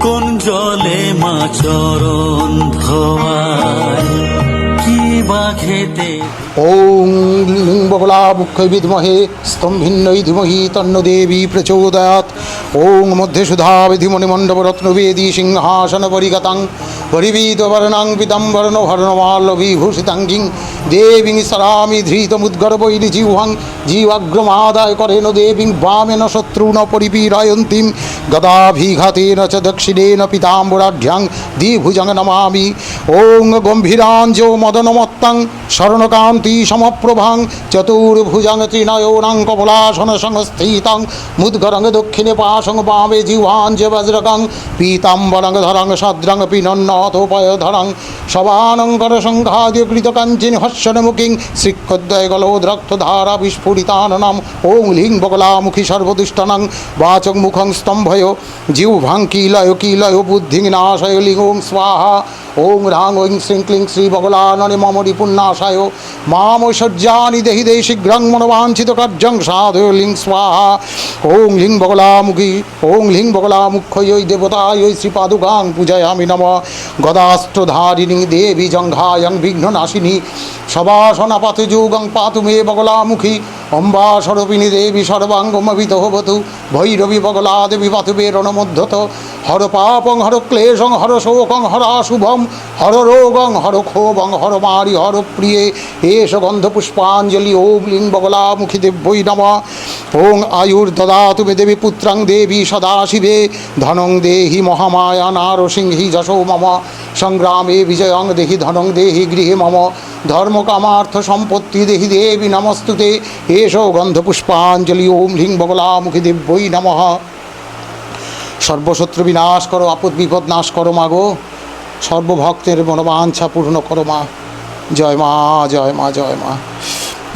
কোন জলে মা চরণ ধোয়ায় কি বা খেতে। ওং লিং বগলামুখ্যৈ বিদ্মহে স্তম্ভিন্নৈ ধীমহি তন্নো দেবী প্রচোদয়াৎ। ওং মধ্যে সুধা বিধিমণিমণ্ডপরত্নবেদী সিংহাসন পরিগতাং পরিবীতবর্ণাং পীতাম্বরণভর্ণমাল্যবিভূষিতাঙ্গিং দেবীং সরামি ধৃতমুদ্গর্ভৈরি জিহ্বাং জীবাগ্রমাদায় করেণ দেবীং বামেন শত্রূন পরিপীডয়ন্তীং গদাভিঘাতেন চ দক্ষিণেন পীতাম্বরাঢ্যাং দ্বিভুজং নমামি। ওং গম্ভীরাঞ্জো মদনমত্তাং স্বর্ণকান্তি সমপ্রভাং চতুর্ভুজং ত্রিনয়নাং কমলাসন সংস্থিতাং মুদ্গরং দক্ষিণে পাশং বামে জিহ্বাঞ্জ বজ্রকং পীতাম্বরং ধরং সদ্রং পিনন্নতোপয়ধরং সবানঙ্কর সংঘাদ্য কৃতকাঞ্চিন হস্যনমুখিং শ্রীক্ষদ্বয় গলোদ্রক্তধারা বিস্ফুরিতাননম। ওং লিং বগলামুখী সর্বদুষ্টনং বাচং মুখং স্তম্ভয় জিহ্বাং কিলয় কিলয় বুদ্ধিং নাশয় লিং ওং স্বাহা। ওং রাং ঐং শ্রীং ক্লিং শ্রী বগলাননে মম রিপুন্নাশায় মামৈশ্বর্যানি দেহি দেহি শীঘ্রং মনোবাঞ্ছিত কার্যং সাধয় লিং স্বাহা। ওং লিং বগলামুখী ওং লিং বগলামুখ্যৈ দেবতাयै শ্রীপাদুকাং পূজয়ামি নমঃ। গদাস্ত্রধারিণী দেবী জঙ্ঘায়ং বিঘ্ননাশিনী সবাসনাপাতে যুগং পাতু মে বগলামুখী। অম্বা স্বরূপিণী দেবী সর্বাঙ্গমবিত হবতু ভৈরবী বগলা দেবী পাতু বেরণমধ্যত। হর পাপং হর ক্লেশং হর শোকং হরাশুভম হর রোগং হর ক্ষোভং হর মারি হর প্রিয়ে এষ গন্ধপুষ্পাঞ্জলি। ওম লিং বগলামুখী দেব্যৈ নমঃ। ওং আয়ুর্দদাতু মে দেবী পুত্রং দেবী সদাশিবে ধনং দেহি মহামায়া নারসিংহি যশো মম। সংগ্রামে বিজয়ং দেহি ধনং দেহি গৃহে মম। ধর্মকামার্থ সম্পত্তি দেহি দেবী নমস্তুতে এষ গন্ধপুষ্পাঞ্জলি। ওম লিং বগলামুখী দেব্যৈ নমঃ। সর্বশত্রু বিনাশ করো আপদ বিপদ নাশ করো মাগো সর্বভক্তের মনোবাঞ্ছা পূর্ণ করো মা। জয় মা জয় মা জয় মা।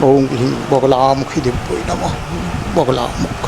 ওং লিং বগলামুখী দেব্যৈ নমঃ। বগলামুখ।